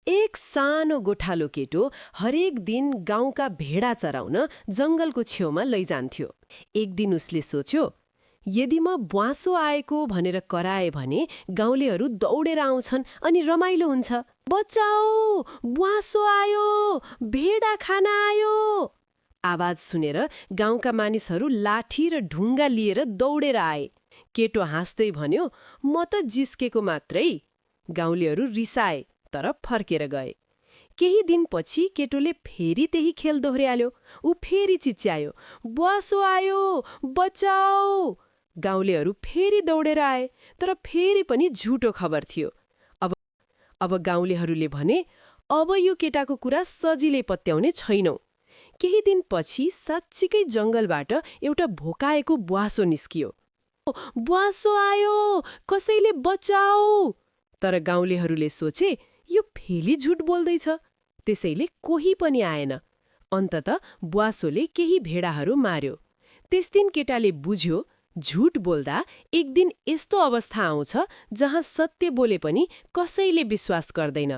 एक सानो गोठालो केटो हरेक दिन गाउँका भेडा चराउन जङ्गलको छेउमा लैजान्थ्यो। एक दिन उसले सोच्यो, यदि म ब्वाँसो आएको भनेर कराए भने गाउँलेहरू दौडेर आउँछन् अनि रमाइलो हुन्छ। बचाऊ, ब्वाँसो आयो, भेडा खान आयो। आवाज सुनेर गाउँका मानिसहरू लाठी र ढुङ्गा लिएर दौडेर आए। केटो हाँस्दै भन्यो, म त जिस्केको मात्रै। गाउँलेहरू रिसाए तर फर्केर गए। केही दिनपछि केटोले फेरि त्यही खेल दोहोर्याल्यो। ऊ फेरि चिच्यायो, ब्वाँसो आयो, बचाऊ। गाउँलेहरू फेरि दौडेर आए तर फेरि पनि झुटो खबर थियो। अब गाउँलेहरूले भने, अब यो केटाको कुरा सजिलै पत्याउने छैनौं। केही दिनपछि साँच्चीकै जङ्गलबाट एउटा भोकाएको ब्वाँसो निस्कियो। ब्वाँसो आयो, कसैले बचाऊ। तर गाउँलेहरूले सोचे, यो फेरि झुट बोल्दैछ। त्यसैले कोही पनि आएन। अन्ततः ब्वाँसोले केही भेडाहरू मार्यो। त्यस दिन केटाले बुझ्यो, झुट बोल्दा एक दिन यस्तो अवस्था आउँछ जहाँ सत्य बोले पनि कसैले विश्वास गर्दैन।